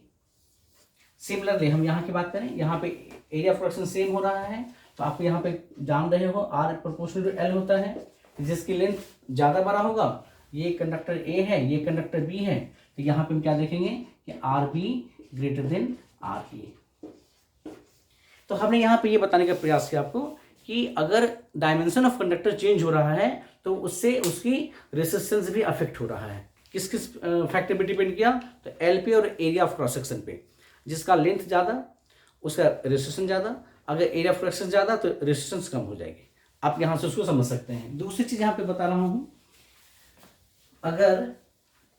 Speaker 1: Similarly हम यहाँ की बात करें, यहाँ पे एरिया ऑफ फ्रैक्शन सेम हो रहा है, तो आप यहाँ पे जान रहे हो R प्रोपोर्शनल टू L होता है, जिसकी लेंथ ज्यादा बड़ा होगा। ये कंडक्टर A है, ये कंडक्टर B है, तो यहाँ पे हम क्या देखेंगे कि RB ग्रेटर देन RA। तो हमने यहाँ पे ये बताने का प्रयास किया आपको कि अगर डायमेंशन ऑफ कंडक्टर चेंज हो रहा है तो उससे उसकी रेसिस्टेंस भी अफेक्ट हो रहा है। किस किस फैक्टर पे डिपेंड किया? तो L पे और एरिया ऑफ क्रॉस सेक्शन पे। जिसका लेंथ ज़्यादा उसका रेसिस्टेंस ज़्यादा, अगर एरिया ऑफ क्रॉस सेक्शन ज़्यादा तो रेसिस्टेंस कम हो जाएगी। आप यहाँ से उसको समझ सकते हैं। दूसरी चीज़ यहाँ पे बता रहा हूँ, अगर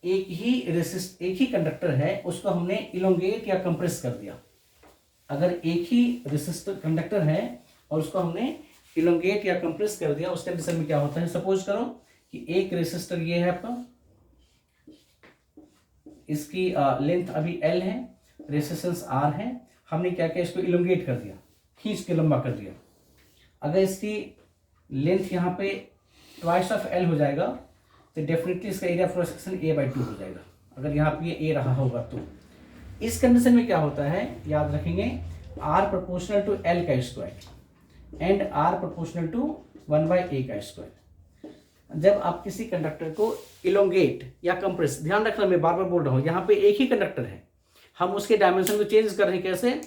Speaker 1: एक ही कंडक्टर है उसको हमने इलोंगेट या कंप्रेस कर दिया, अगर एक ही रेसिस्टर कंडक्टर है और उसको हमने इलोंगेट या कंप्रेस कर दिया, उस कंडीशन में क्या होता है? सपोज करो कि एक रेसिस्टर ये है आपका, इसकी लेंथ अभी L है, रेसिस्टेंस R है, हमने क्या किया इसको इलोंगेट कर दिया, खींच के लंबा कर दिया। अगर इसकी लेंथ यहाँ पे ट्वाइस ऑफ L हो जाएगा तो डेफिनेटली इसका area of cross section A/2 हो जाएगा, अगर यहाँ पे ये A रहा होगा तो। इस कंडीशन में क्या होता है याद रखेंगे, R प्रोपोर्शनल टू L का square and R proportional to 1/A का स्क्वायर। जब आप किसी कंडक्टर को इलोंगेट या कंप्रेस, ध्यान रखना मैं बार बार बोल रहा हूँ, यहाँ पे एक ही कंडक्टर है, हम उसके डायमेंशन को चेंज कर रहे हैं, कैसे?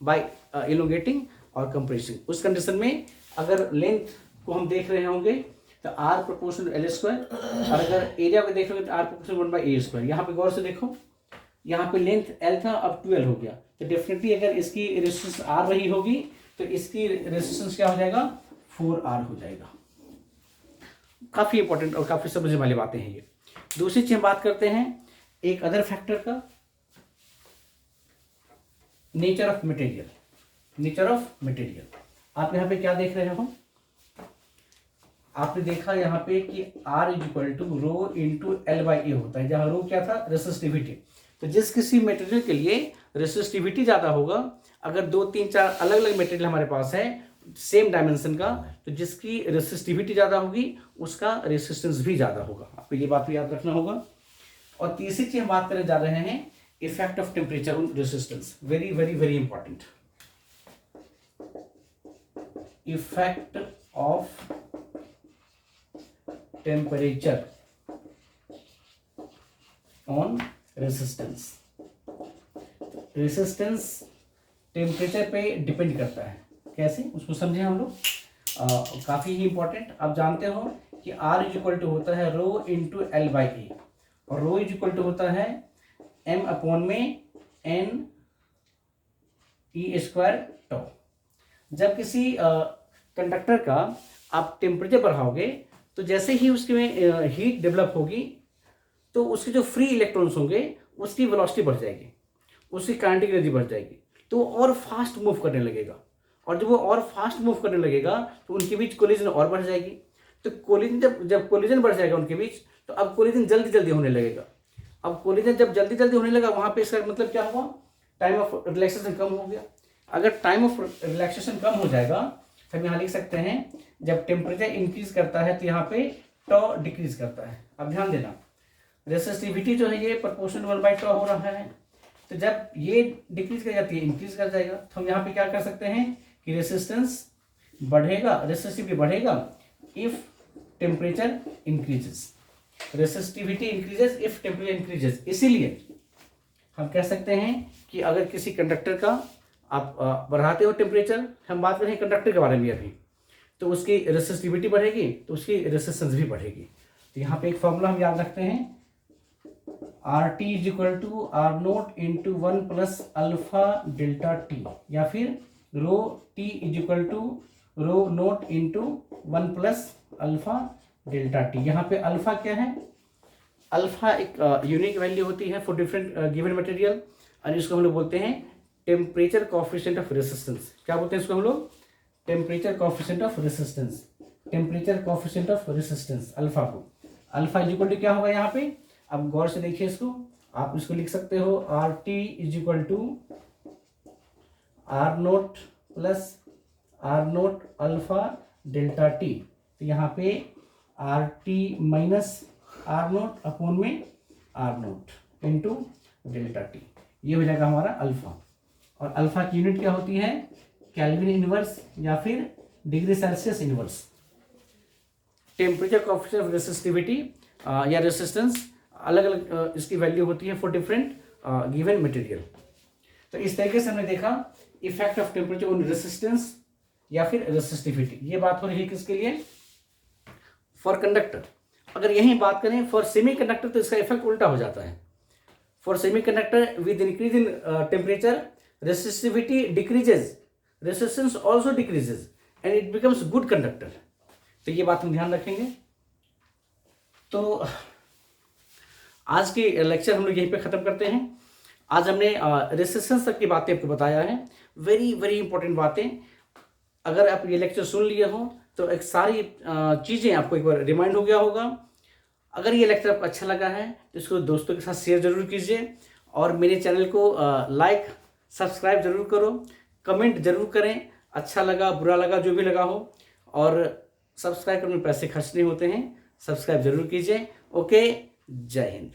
Speaker 1: बाय इलोंगेटिंग और कंप्रेसिंग। उस कंडीशन में अगर लेंथ को हम देख रहे होंगे तो R प्रोपोर्शनल L स्क्वायर, और अगर एरिया को देख रहे हो तो R प्रोपोर्शनल 1/A स्क्वायर। यहाँ पे गौर से देखो, यहाँ पे लेंथ L था अब 12 हो गया, तो डेफिनेटली अगर इसकी रेजिस्टेंस R रही होगी तो इसकी रेजिस्टेंस क्या हो जाएगा? 4R हो जाएगा। काफी इंपॉर्टेंट और काफी समझने वाली बातें हैं ये। दूसरी चीज हम बात करते हैं एक अदर फैक्टर का, nature of material. Nature of material आप यहाँ पे क्या देख रहे हो? आपने देखा यहाँ पे कि R equal to rho into L/A होता है, जहां रो क्या था? रेसिस्टिविटी। तो जिस किसी मटेरियल के लिए रेसिस्टिविटी ज्यादा होगा, अगर 2 3 4 अलग अलग मटेरियल हमारे पास है सेम डायमेंशन का, तो जिसकी रेसिस्टिविटी ज्यादा होगी उसका रेसिस्टेंस भी ज्यादा होगा। आपको ये बात भी याद रखना होगा। और तीसरी चीज हम बात करने जा रहे हैं effect of temperature on resistance. Very very very important. Effect of temperature on resistance. Resistance temperature पे डिपेंड करता है, कैसे उसको समझे हम लोग। काफी ही इंपॉर्टेंट। आप जानते हो कि R इक्वल टू होता है रो इंटू L/A, और रो इक्वल टू होता है M/N E स्क्वायर टॉ। जब किसी कंडक्टर का आप टेम्परेचर बढ़ाओगे तो जैसे ही उसके में हीट डेवलप होगी तो उसके जो फ्री इलेक्ट्रॉन्स होंगे उसकी वेलोसिटी बढ़ जाएगी, उसकी काइनेटिक एनर्जी बढ़ जाएगी, तो और फास्ट मूव करने लगेगा। और जब वो और फास्ट मूव करने लगेगा तो उनके बीच कोलिजन और बढ़ जाएगी। तो कोलिजन जब कोलिजन बढ़ जाएगा उनके बीच, तो अब कोलिजन जल्दी जल्दी होने लगेगा। अब कोलिजन जब जल्दी जल्दी होने लगा, वहाँ पे इसका मतलब क्या हुआ, टाइम ऑफ रिलैक्सेशन कम हो गया। अगर टाइम ऑफ रिलैक्सेशन कम हो जाएगा तो हम यहाँ लिख सकते हैं जब टेम्परेचर इंक्रीज करता है तो यहाँ पे टॉ डिक्रीज करता है। अब ध्यान देना, रेसिस्टिविटी जो है ये प्रोपोर्शनल 1/τ हो रहा है, तो जब ये डिक्रीज कर जाती है इंक्रीज कर जाएगा। तो हम यहाँ पे क्या कर सकते हैं कि रेसिस्टेंस बढ़ेगा, रेसिस्टिविटी बढ़ेगा if temperature increases, resistivity increases if temperature increases. इसीलिए हम कह सकते हैं कि अगर किसी कंडक्टर का आप बढ़ाते हो टेम्परेचर, हम बात कर रहे हैं कंडक्टर के बारे में अभी, तो उसकी रेसिस्टिविटी बढ़ेगी तो उसकी रेसिस्टेंस भी बढ़ेगी। तो यहाँ पे एक फॉर्मूला हम याद रखते हैं, R T is equal to R naught into 1 plus alpha delta T, या फिर rho T is equal to rho naught into 1 plus alpha delta T. यहाँ पे अल्फा क्या है, अल्फा एक यूनिक वैल्यू होती है फॉर डिफरेंट गिवन मटेरियल, और इसको हम लोग बोलते हैं टेम्परेचर कोएफिशिएंट ऑफ रेसिस्टेंस। क्या बोलते हैं इसको हम लोग, temperature coefficient of resistance, temperature coefficient of resistance alpha को। अल्फा इज इक्वल टू क्या होगा यहाँ पे, अब गौर से देखिए इसको, आप इसको लिख सकते हो R T is equal to R naught plus R naught alpha delta T. तो यहाँ पे R T minus R naught upon में R naught into delta T, ये हो जाएगा हमारा अल्फा। और अल्फा की यूनिट क्या होती है, केल्विन इनवर्स या फिर degree Celsius inverse. Temperature coefficient of resistivity या रेसिस्टेंस अलग अलग इसकी वैल्यू होती है फॉर डिफरेंट गिवन मटेरियल। तो इस तरीके से हमने देखा effect of temperature on resistance या फिर रेसिस्टिविटी। ये बात हो रही है किसके लिए, फॉर कंडक्टर। अगर यही बात करें फॉर सेमी कंडक्टर तो इसका इफेक्ट उल्टा हो जाता है। For semi conductor with increase in temperature resistivity decreases, resistance also decreases and it becomes good conductor. तो ये बात हम ध्यान रखेंगे। तो आज की लेक्चर हम लोग यहीं पे ख़त्म करते हैं। आज हमने रेसिस्टेंस तक की बातें आपको बताया है, वेरी वेरी इंपॉर्टेंट बातें। अगर आप ये लेक्चर सुन लिए हो तो एक सारी चीज़ें आपको एक बार रिमाइंड हो गया होगा। अगर ये लेक्चर आपको अच्छा लगा है तो इसको दोस्तों के साथ शेयर जरूर कीजिए, और मेरे चैनल को लाइक सब्सक्राइब जरूर करो, कमेंट जरूर करें, अच्छा लगा बुरा लगा जो भी लगा हो। और सब्सक्राइब करने में पैसे खर्च नहीं होते हैं, सब्सक्राइब जरूर कीजिए। ओके, जय हिंद।